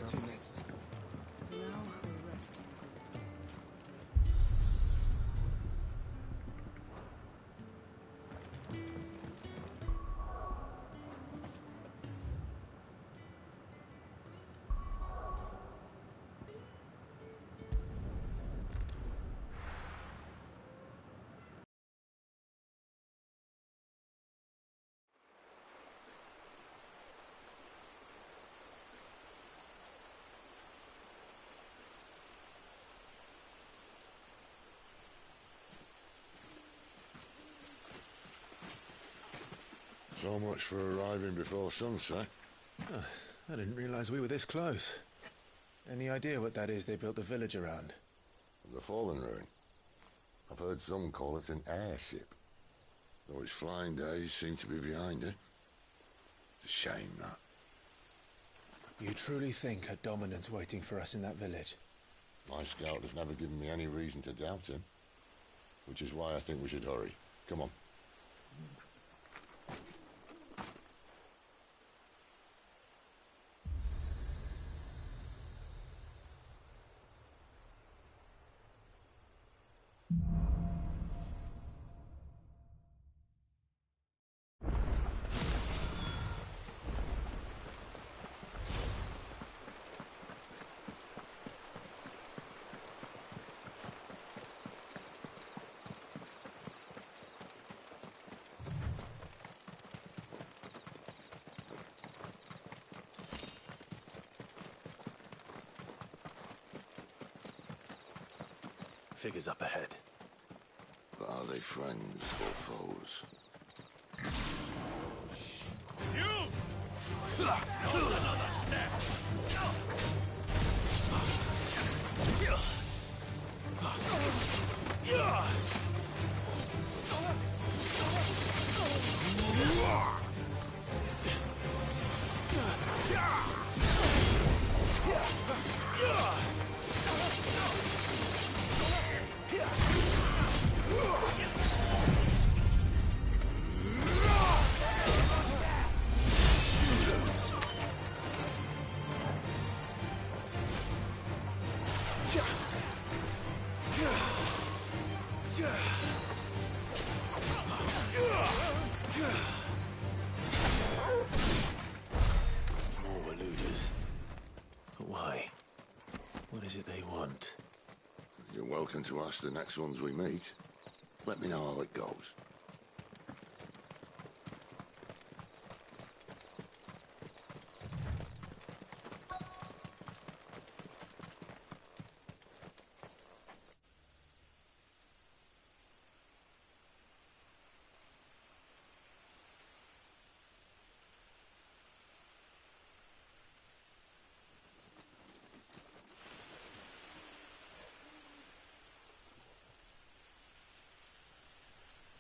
Where to next? For now, we'll rest. So much for arriving before sunset. Oh, I didn't realize we were this close. Any idea what that is they built the village around? The fallen ruin. I've heard some call it an airship. Though its flying days seem to be behind it. It's a shame, that. You truly think a dominant's waiting for us in that village? My scout has never given me any reason to doubt him. Which is why I think we should hurry. Come on. Figures up ahead. But are they friends or foes? You! Another step! More eluders. But why? What is it they want? You're welcome to ask the next ones we meet. Let me know how it goes.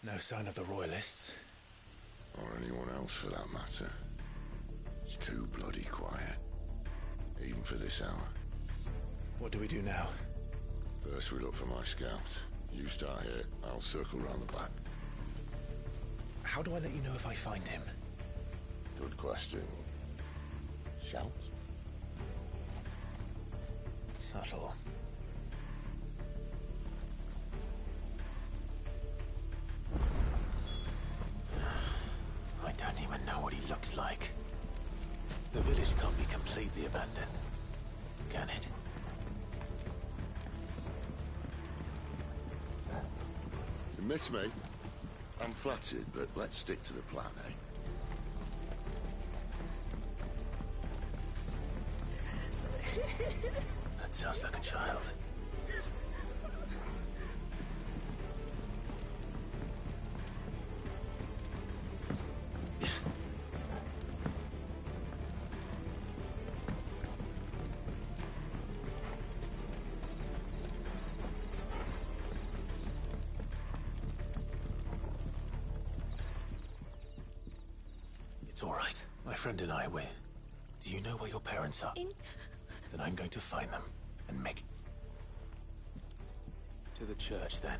No sign of the Royalists. Or anyone else for that matter. It's too bloody quiet. Even for this hour. What do we do now? First we look for my scout. You start here, I'll circle round the back. How do I let you know if I find him? Good question. Shout? Subtle. I don't even know what he looks like. The village can't be completely abandoned, can it? You miss me? I'm flattered, but let's stick to the plan, eh? That sounds like a child. It's all right. My friend and I, we're... Do you know where your parents are? Then I'm going to find them and make... To the church, then.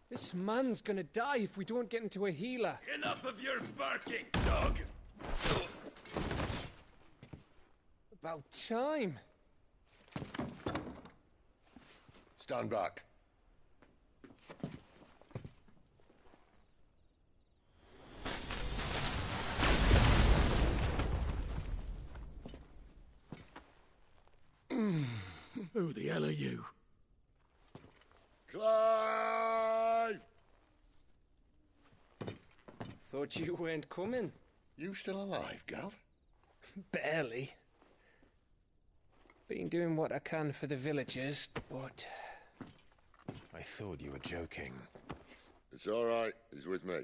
This man's gonna die if we don't get into a healer. Enough of your barking, dog! About time. Stand back. Who the hell are you? Clive! Thought you weren't coming. You still alive, Gav? Barely. Been doing what I can for the villagers, but... I thought you were joking. It's all right. He's with me.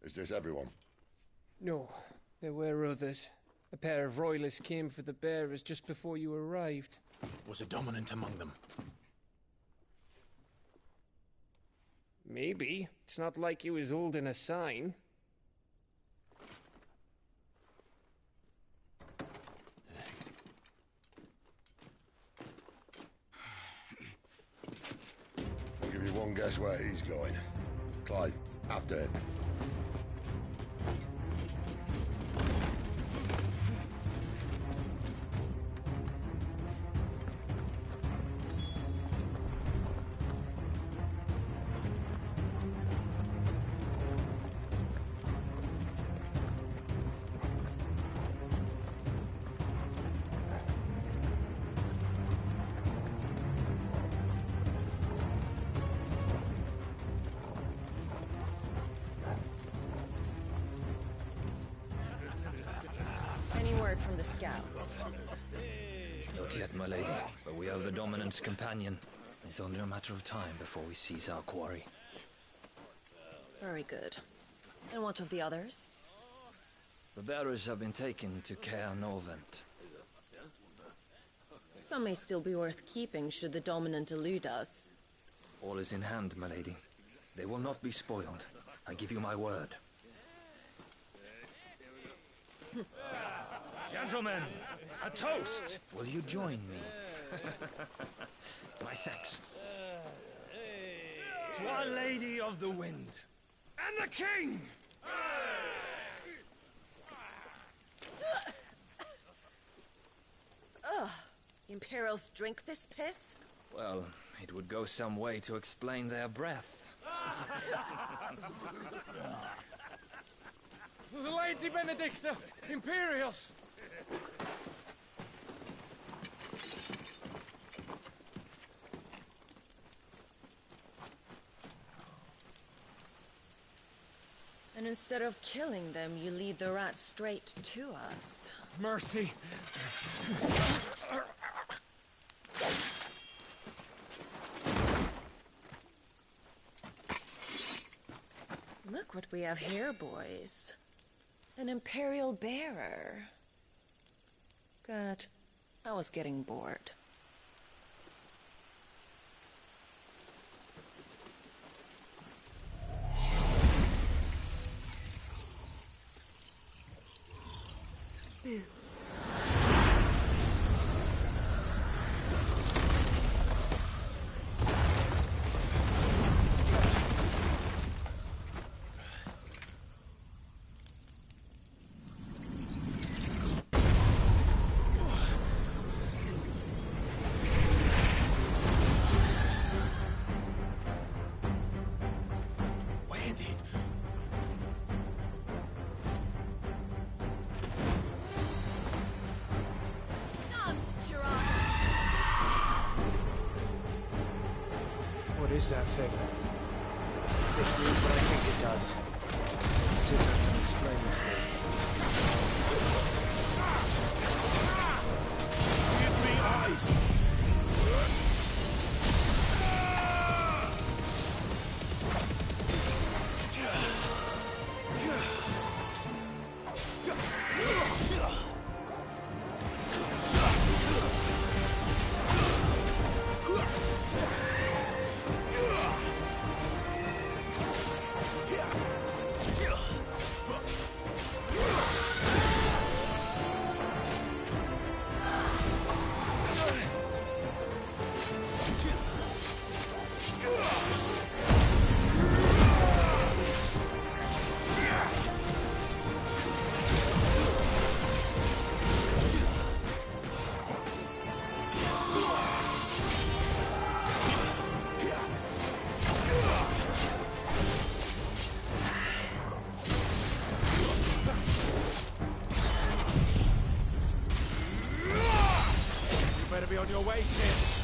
Is this everyone? No, there were others. A pair of royalists came for the bearers just before you arrived. Was a dominant among them? Maybe. It's not like he was holding a sign. I'll give you one guess where he's going. Clive, after him. Any word from the scouts? Not yet, my lady, but we have the dominant's companion. It's only a matter of time before we seize our quarry. Very good. And what of the others? The bearers have been taken to Caer Novent. Some may still be worth keeping should the dominant elude us. All is in hand, my lady. They will not be spoiled. I give you my word. Gentlemen, a toast! Will you join me? My thanks. To Our Lady of the Wind. And the King! Imperials drink this piss? Well, it would go some way to explain their breath. The Lady Benedicta! Imperials! And instead of killing them, you lead the rats straight to us. Mercy! Look what we have here, boys. An Imperial bearer. Good. I was getting bored. Boo. What is that thing? This means what I think it does. It still doesn't explain to me. Give me ice! better be on your way, Sid.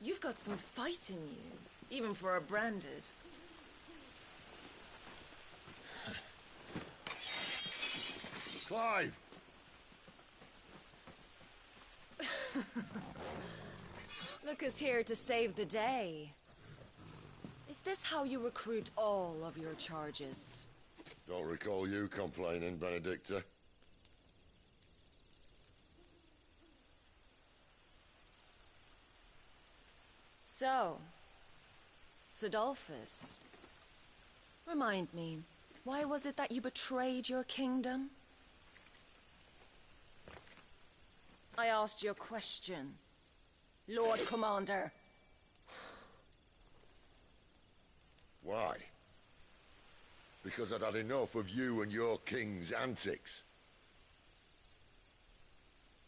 You've got some fight in you, even for a branded. Clive! Look who's here to save the day. Is this how you recruit all of your charges? Don't recall you complaining, Benedicta. So, Sidolphus, remind me, why was it that you betrayed your kingdom? I asked you a question, Lord Commander. Why? Because I'd had enough of you and your king's antics.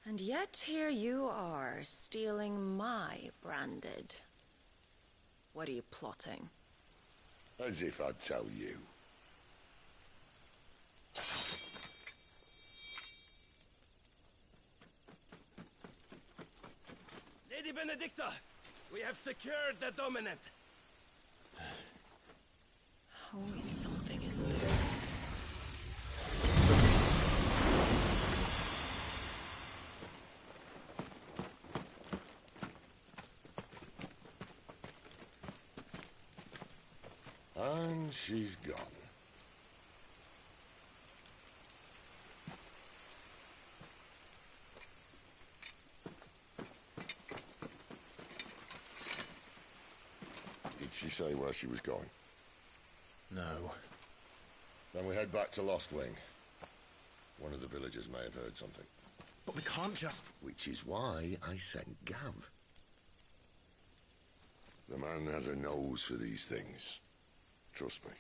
And yet here you are, stealing my branded. What are you plotting? As if I'd tell you. Lady Benedicta, we have secured the dominant. Always something, isn't there? And she's gone. Did she say where she was going? No. Then we head back to Lost Wing. One of the villagers may have heard something. But we can't just... Which is why I sent Gav. The man has a nose for these things. Trust me.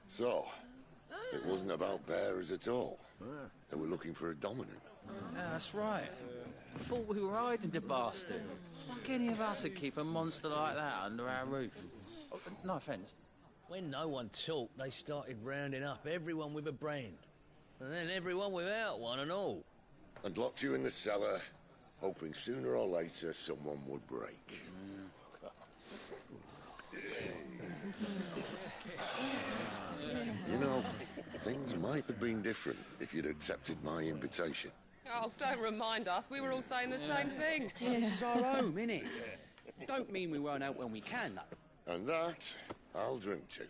So, it wasn't about bearers at all. They were looking for a dominant. Yeah, that's right. Thought we were hiding the bastard. Like any of us would keep a monster like that under our roof. Oh, no offence. When no one talked, they started rounding up everyone with a brand. And then everyone without one and all. And locked you in the cellar, hoping sooner or later someone would break. You know, things might have been different if you'd accepted my invitation. Oh, don't remind us. We were all saying the same thing. This is our home, innit? Don't mean we won't out when we can, though. And that, I'll drink to.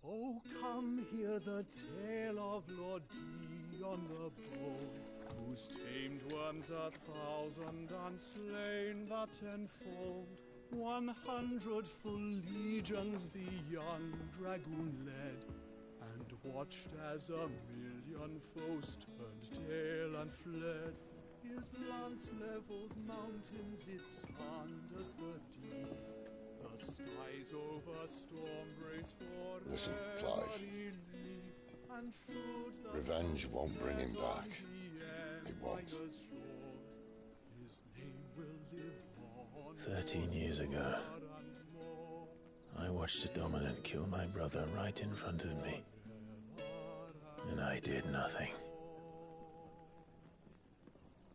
Oh, come hear the tale of Lord Dion the Bold, whose tamed worms 1,000 and slain the tenfold. 100 full legions the young dragoon led, and watched as 1,000,000 foes turned tail and fled. His lance levels mountains, it sanders the deep. The skies over storm brace for Listen, Clive. Revenge won't bring him back. It won't. His name will live on 13 years ago, I watched a dominant kill my brother right in front of me. And I did nothing.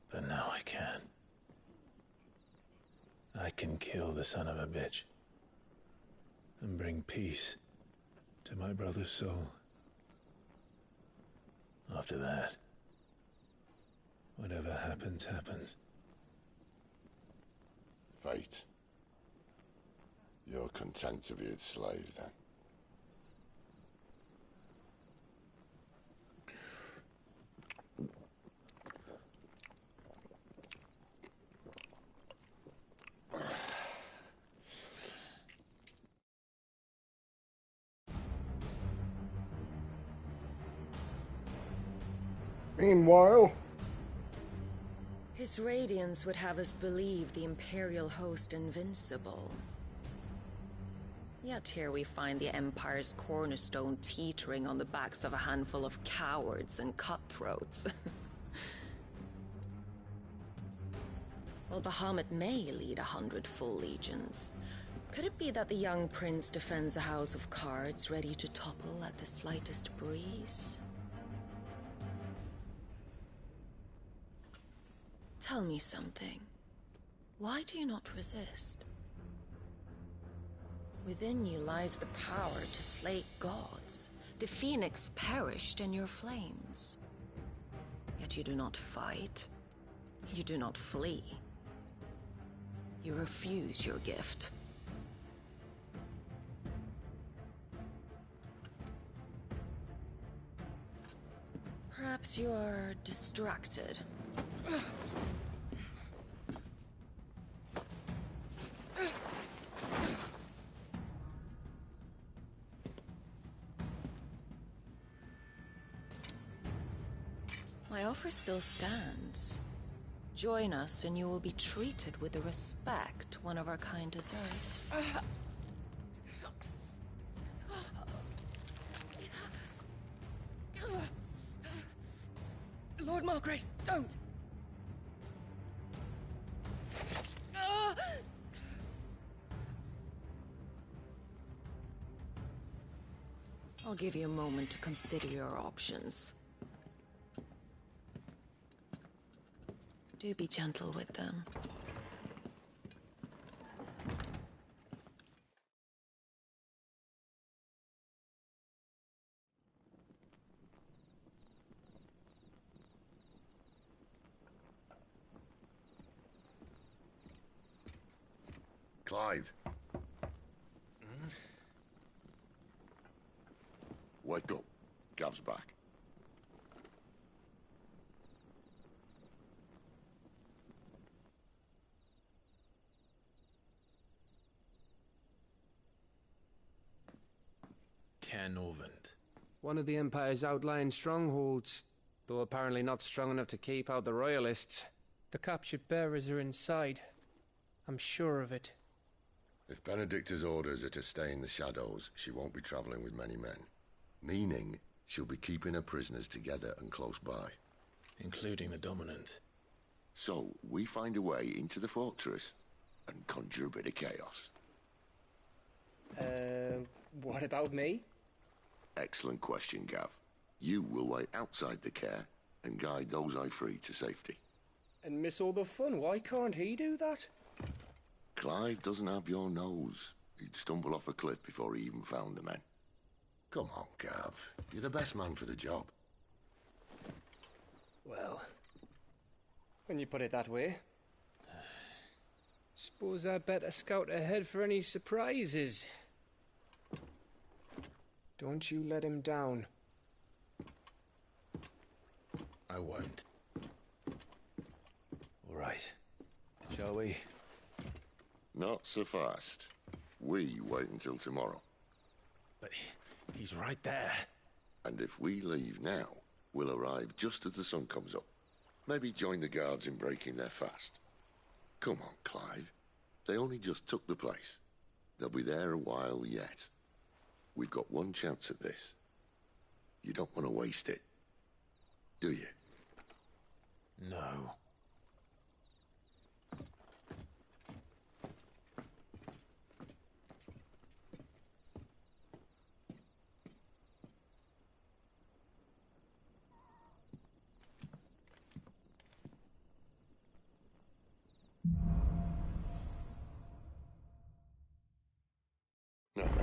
But now I can. I can kill the son of a bitch. And bring peace to my brother's soul. After that, whatever happens, happens. Fate. You're content to be its slave, then? Meanwhile, His radiance would have us believe the Imperial host invincible. Yet here we find the Empire's cornerstone teetering on the backs of a handful of cowards and cutthroats. Well, Bahamut may lead 100 full legions. Could it be that the young prince defends a house of cards ready to topple at the slightest breeze? Tell me something. Why do you not resist? Within you lies the power to slay gods. The phoenix perished in your flames. Yet you do not fight. You do not flee. You refuse your gift. Perhaps you are distracted. My offer still stands. Join us and you will be treated with the respect one of our kind deserves. Lord Margrace, don't! I'll give you a moment to consider your options. Do be gentle with them. Clive. Wake up. Gav's back. Canovant. one of the Empire's outlying strongholds, though apparently not strong enough to keep out the Royalists. The captured bearers are inside. I'm sure of it. If Benedicta's orders are to stay in the shadows, she won't be traveling with many men. Meaning, she'll be keeping her prisoners together and close by. Including the Dominant. So, we find a way into the fortress and conjure a bit of chaos. What about me? Excellent question, Gav. You will wait outside the care and guide those I free to safety. And miss all the fun. Why can't he do that? Clive doesn't have your nose. He'd stumble off a cliff before he even found the men. Come on, Gav. You're the best man for the job. Well, when you put it that way. Suppose I'd better scout ahead for any surprises. Don't you let him down. I won't. All right. Shall we? Not so fast. We wait until tomorrow. But he's right there. And if we leave now, we'll arrive just as the sun comes up. Maybe join the guards in breaking their fast. Come on, Clive. They only just took the place. They'll be there a while yet. We've got one chance at this. You don't want to waste it, do you? No.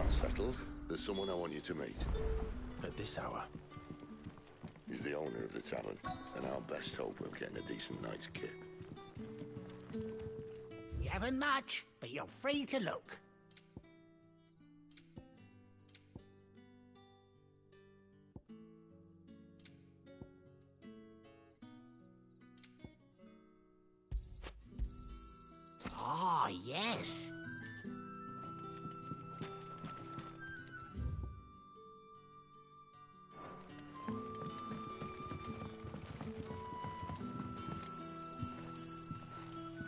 that's settled, there's someone I want you to meet. At this hour? He's the owner of the tavern, and our best hope of getting a decent night's kip. You haven't much, but you're free to look. Ah, yes.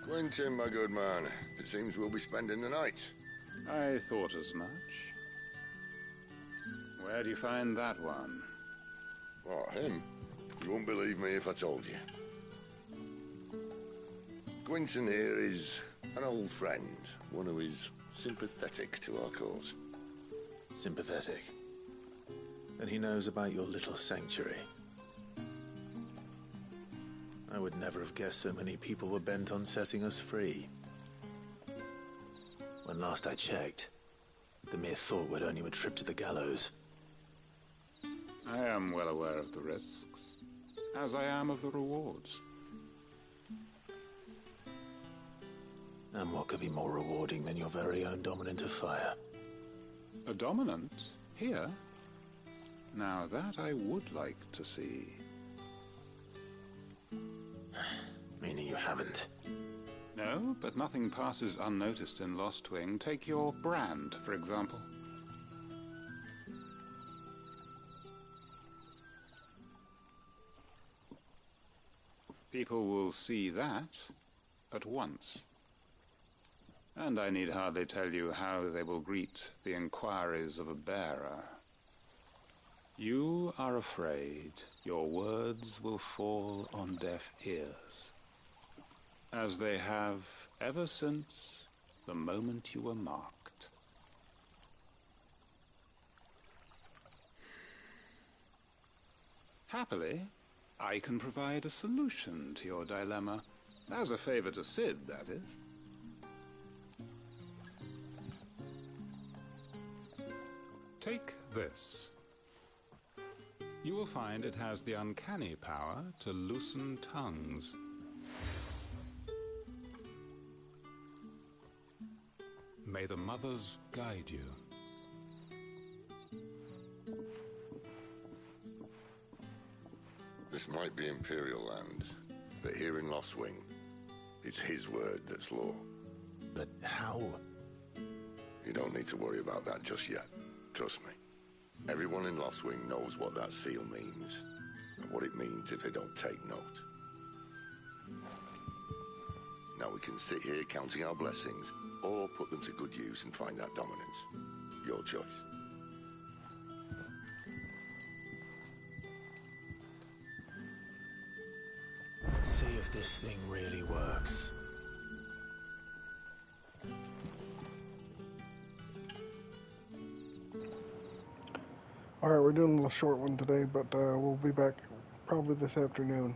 Quentin, my good man. It seems we'll be spending the night. I thought as much. Where do you find that one? Oh, him? You won't believe me if I told you. Quentin here is an old friend, one who is sympathetic to our cause. Sympathetic? And he knows about your little sanctuary. I would never have guessed so many people were bent on setting us free. When last I checked, the mere thought would earn you a trip to the gallows. I am well aware of the risks, as I am of the rewards. And what could be more rewarding than your very own dominant of fire? A dominant? Here? Now that I would like to see. Meaning you haven't? No, but nothing passes unnoticed in Lost Wing. Take your brand, for example. People will see that at once. And I need hardly tell you how they will greet the inquiries of a bearer. You are afraid your words will fall on deaf ears, as they have ever since the moment you were marked. Happily, I can provide a solution to your dilemma, as a favor to Sid, that is. Take this. You will find it has the uncanny power to loosen tongues. May the mothers guide you. This might be Imperial land, but here in Lost Wing, it's his word that's law. But how? You don't need to worry about that just yet. Trust me. Everyone in Lost Wing knows what that seal means, and what it means if they don't take note. Now we can sit here counting our blessings, or put them to good use and find that dominance. Your choice. Let's see if this thing really works. Alright, we're doing a little short one today, but we'll be back probably this afternoon.